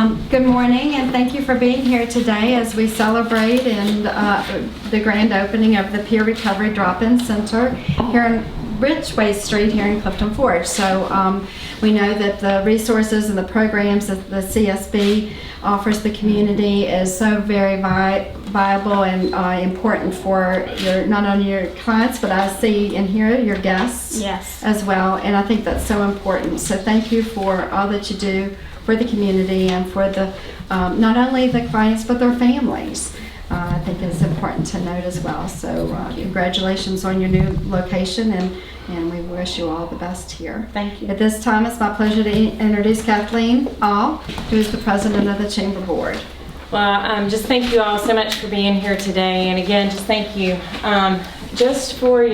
Good morning, and thank you for being here today as we celebrate the grand opening of the Peer Recovery Drop-In Center here in Ridgeway Street here in Clifton Forge. So we know that the resources and the programs that the CSB offers the community is so very viable and important for not only your clients, but I see and hear your guests as well. And I think that's so important. So thank you for all that you do for the community and for the not only the clients but their families. I think it's important to note as well. So congratulations on your new location, and we wish you all the best here. Thank you. At this time, it's my pleasure to introduce Kathleen All, who is the president of the Chamber Board. Well, just thank you all so much for being here today, and again, just thank you just for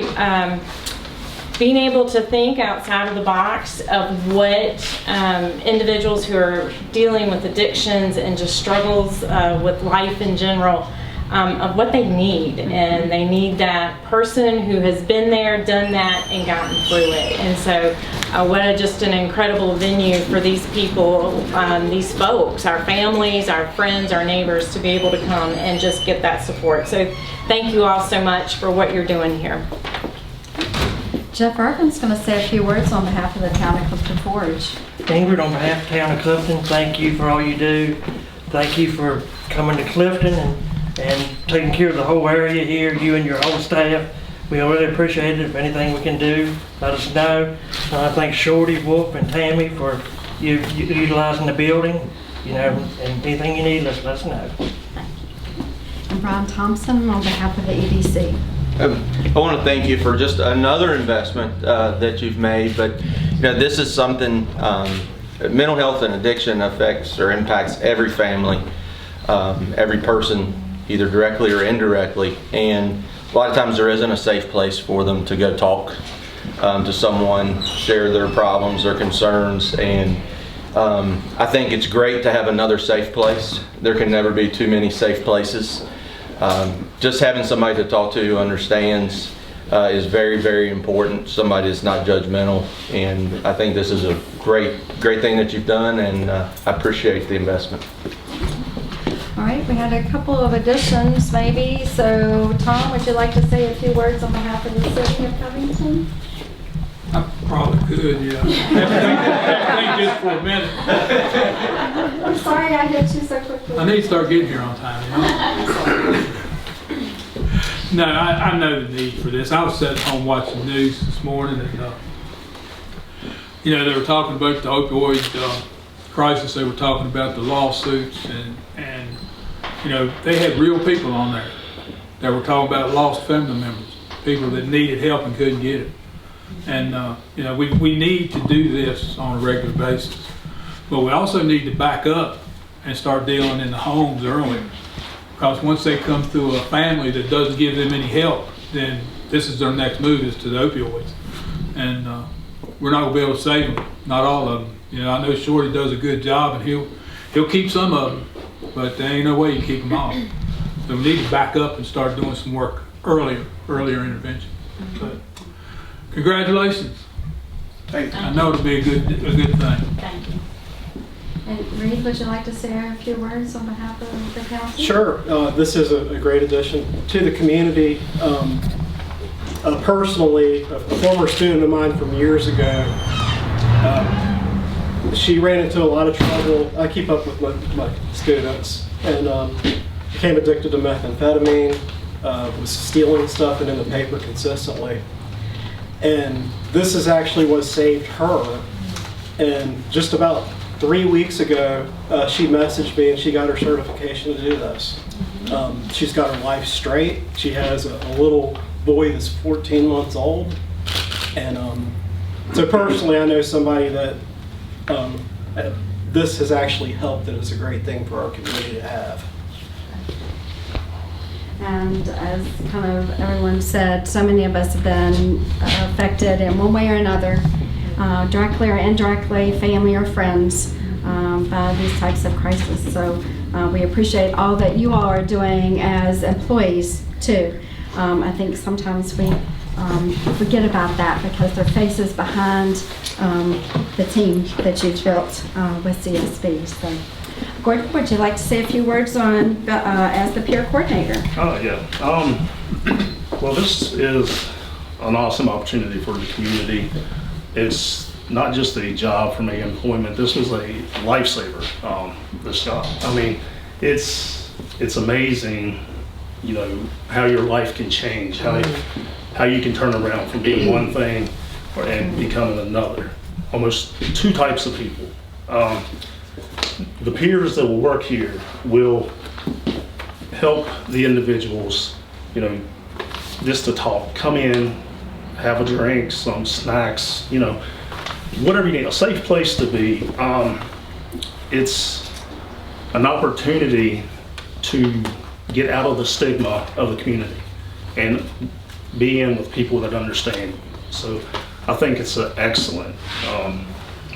being able to think outside of the box of what individuals who are dealing with addictions and just struggles with life in general, of what they need. And they need that person who has been there, done that, and gotten through it. And so just an incredible venue for these people, these folks, our families, our friends, our neighbors, to be able to come and just get that support. So thank you all so much for what you're doing here. Jeff Irvin's going to say a few words on behalf of the town of Clifton Forge. Ingrid, on behalf of the town of Clifton, thank you for all you do. Thank you for coming to Clifton and taking care of the whole area here, you and your whole staff. We really appreciate it. If anything we can do, let us know. Thank Shorty, Wolf, and Tammy for you utilizing the building. And anything you need, let us know. And Brian Thompson on behalf of the EDC. I want to thank you for just another investment that you've made, but this is something, mental health and addiction affects or impacts every family, every person, either directly or indirectly, and a lot of times there isn't a safe place for them to go talk to someone, share their problems, their concerns, and I think it's great to have another safe place. There can never be too many safe places. Just having somebody to talk to who understands is very, very important. Somebody that's not judgmental, and I think this is a great thing that you've done, and I appreciate the investment. All right, we had a couple of additions maybe. So Tom, would you like to say a few words on behalf of the city of Covington? I probably could, yeah. Think just for a minute. I'm sorry I hit you so quickly. I need to start getting here on time, No, I know the need for this. I was sitting home watching the news this morning, and they were talking about the opioid crisis. They were talking about the lawsuits, and they had real people on there that were talking about lost family members, people that needed help and couldn't get it. And we need to do this on a regular basis, but we also need to back up and start dealing in the homes earlier, because once they come through a family that doesn't give them any help, then this is their next move, is to the opioids, and we're not going to be able to save them, not all of them. I know Shorty does a good job, and he'll keep some of them, but there ain't no way you keep them all. So we need to back up and start doing some work earlier intervention. But congratulations. I know it'll be a good thing. Thank you. And Reed, would you like to say a few words on behalf of the council? Sure. This is a great addition to the community. Personally, a former student of mine from years ago, she ran into a lot of trouble. I keep up with my students, and became addicted to methamphetamine, was stealing stuff and in the paper consistently. And this is actually what saved her. And just about 3 weeks ago, she messaged me and she got her certification to do this. She's got her life straight. She has a little boy that's 14 months old. And so personally, I know somebody that this has actually helped, and it's a great thing for our community to have. And as kind of everyone said, so many of us have been affected in one way or another, directly or indirectly, family or friends, by these types of crises. So we appreciate all that you all are doing as employees too. I think sometimes we forget about that because their faces behind the team that you've built with CSB. So Gordon, would you like to say a few words on as the peer coordinator? Oh, yeah. Well, this is an awesome opportunity for the community. It's not just a job for me, employment. This is a lifesaver, this job. I mean, it's amazing, you know, how your life can change, how you can turn around from being one thing and becoming another. Almost two types of people. The peers that will work here will help the individuals, you know, just to talk, come in, have a drink, some snacks, you know, whatever you need, a safe place to be. It's an opportunity to get out of the stigma of the community and be in with people that understand you. So I think it's an excellent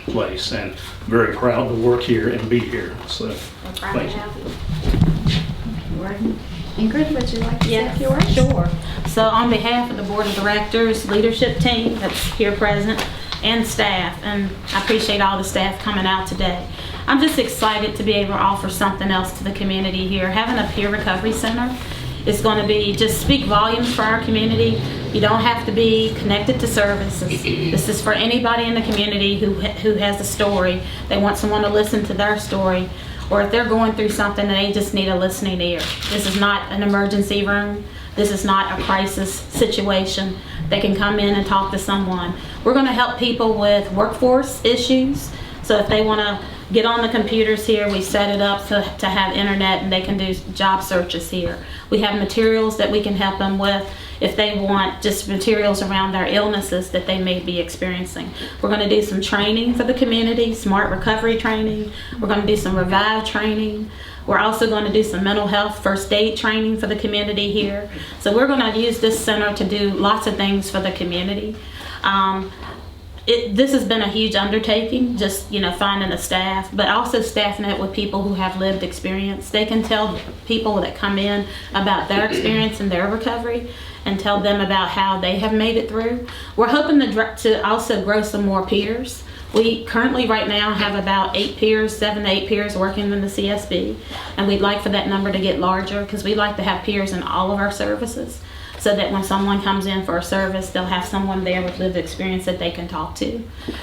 place, and very proud to work here and be here. So thank you. Gordon. Ingrid, would you like to say a few words? Sure. So on behalf of the Board of Directors, leadership team that's here present, and staff, and I appreciate all the staff coming out today. I'm just excited to be able to offer something else to the community here. Having a peer recovery center is going to be just speak volumes for our community. You don't have to be connected to services. This is for anybody in the community who has a story. They want someone to listen to their story, or if they're going through something and they just need a listening ear. This is not an emergency room. This is not a crisis situation. They can come in and talk to someone. We're going to help people with workforce issues. So if they want to get on the computers here, we set it up to have internet and they can do job searches here. We have materials that we can help them with if they want just materials around their illnesses that they may be experiencing. We're going to do some training for the community, smart recovery training. We're going to do some revive training. We're also going to do some mental health first aid training for the community here. So we're going to use this center to do lots of things for the community. This has been a huge undertaking, just, you know, finding a staff, but also staffing it with people who have lived experience. They can tell people that come in about their experience and their recovery and tell them about how they have made it through. We're hoping to also grow some more peers. We currently right now have about 7 to 8 peers working in the CSB, and we'd like for that number to get larger because we'd like to have peers in all of our services, so that when someone comes in for a service, they'll have someone there with lived experience that they can talk to.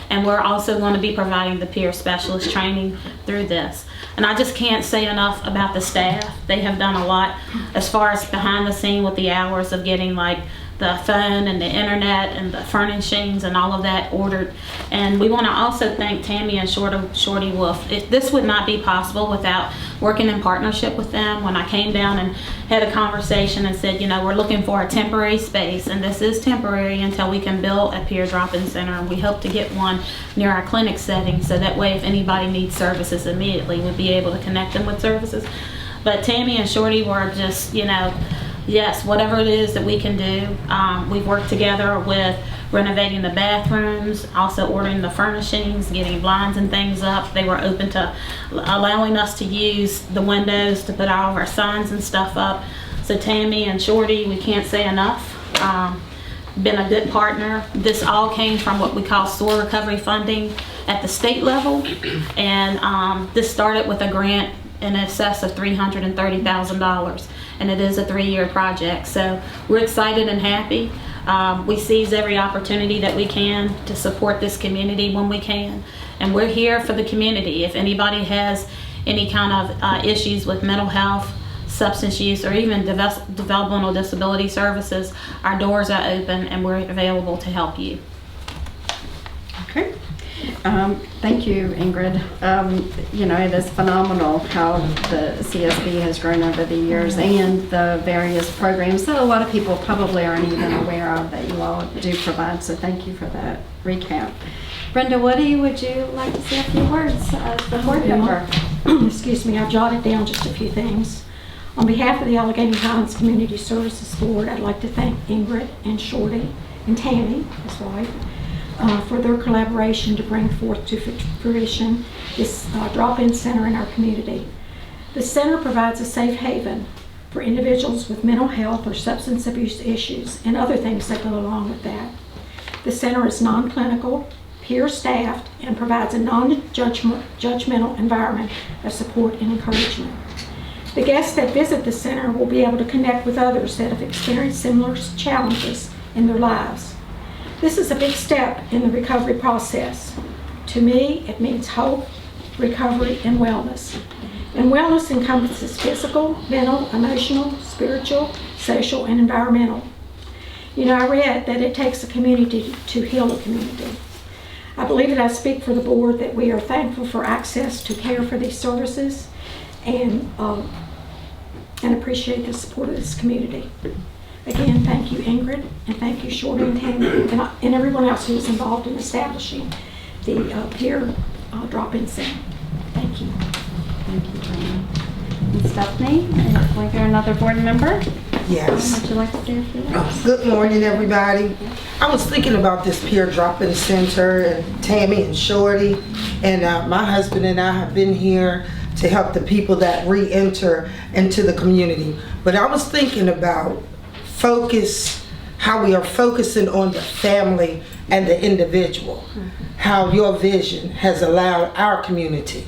And we're also going to be providing the peer specialist training through this. And I just can't say enough about the staff. They have done a lot as far as behind the scene with the hours of getting like the phone and the internet and the furnishings and all of that ordered. And we want to also thank Tammy and Shorty Wolf. This would not be possible without working in partnership with them. When I came down and had a conversation and said, you know, we're looking for a temporary space, and this is temporary until we can build a peer drop-in center, and we hope to get one near our clinic setting, so that way if anybody needs services immediately, we'll be able to connect them with services. But Tammy and Shorty were just, you know, yes, whatever it is that we can do. We've worked together with renovating the bathrooms, also ordering the furnishings, getting blinds and things up. They were open to allowing us to use the windows to put all of our signs and stuff up. So Tammy and Shorty, we can't say enough. Been a good partner. This all came from what we call SOAR recovery funding at the state level. And this started with a grant in excess of $330,000. And it is a 3-year project. So we're excited and happy. We seize every opportunity that we can to support this community when we can. And we're here for the community. If anybody has any kind of issues with mental health, substance use, or even developmental disability services, our doors are open and we're available to help you. Okay. Thank you, Ingrid. You know, it is phenomenal how the CSB has grown over the years, and the various programs that a lot of people probably aren't even aware of that you all do provide. So thank you for that recap. Brenda Woody, would you like to say a few words as the board member? Excuse me, I jotted down just a few things. On behalf of the Alleghany Highlands Community Services Board, I'd like to thank Ingrid and Shorty and Tammy, his wife, for their collaboration to bring forth to fruition this drop-in center in our community. The center provides a safe haven for individuals with mental health or substance abuse issues and other things that go along with that. The center is non-clinical, peer-staffed, and provides a non-judgmental environment of support and encouragement. The guests that visit the center will be able to connect with others that have experienced similar challenges in their lives. This is a big step in the recovery process. To me, it means hope, recovery, and wellness. And wellness encompasses physical, mental, emotional, spiritual, social, and environmental. You know, I read that it takes a community to heal a community. I believe that I speak for the board that we are thankful for access to care for these services and appreciate the support of this community. Again, thank you, Ingrid, and thank you, Shorty and Tammy, and everyone else who is involved in establishing the peer drop-in center. Thank you. Thank you, Joanne. And Stephanie, like you're another board member? Yes. Would you like to say a few words? Good morning, everybody. I was thinking about this peer drop-in center and Tammy and Shorty, and my husband and I have been here to help the people that re-enter into the community. But I was thinking about how we are focusing on the family and the individual, how your vision has allowed our community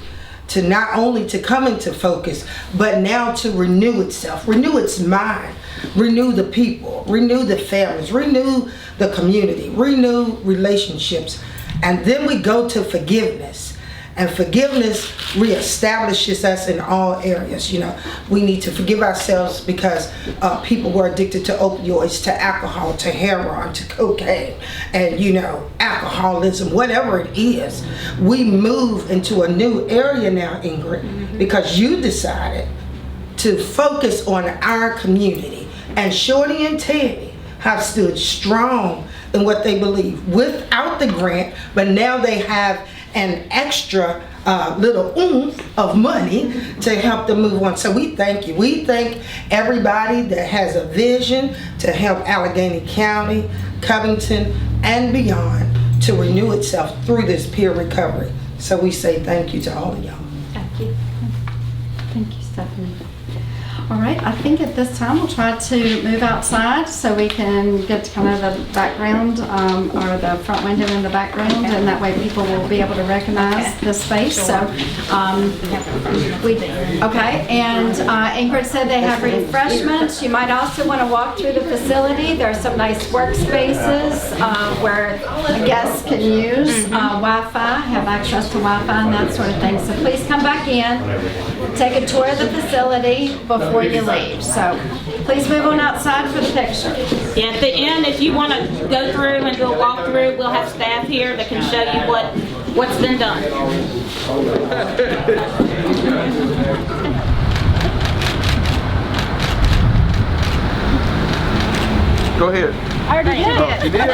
to not only to come into focus, but now to renew itself, renew its mind, renew the people, renew the families, renew the community, renew relationships. And then we go to forgiveness. And forgiveness reestablishes us in all areas. You know, we need to forgive ourselves because people were addicted to opioids, to alcohol, to heroin, to cocaine, and alcoholism, whatever it is. We move into a new area now, Ingrid, because you decided to focus on our community. And Shorty and Tammy have stood strong in what they believe without the grant, but now they have an extra little oomph of money to help them move on. So we thank you. We thank everybody that has a vision to help Alleghany County, Covington, and beyond to renew itself through this peer recovery. So we say thank you to all of y'all. Thank you. Thank you, Stephanie. All right, I think at this time we'll try to move outside so we can get to kind of the background or the front window in the background, and that way people will be able to recognize the space. So, and Ingrid said they have refreshments. You might also want to walk through the facility. There are some nice workspaces where guests can use Wi-Fi, have access to Wi-Fi and that sort of thing. So please come back in, take a tour of the facility before you leave. So please move on outside for the picture. Yeah, at the end, if you want to go through and do a walkthrough, we'll have staff here that can show you what's been done. Go ahead. I already did it. You did?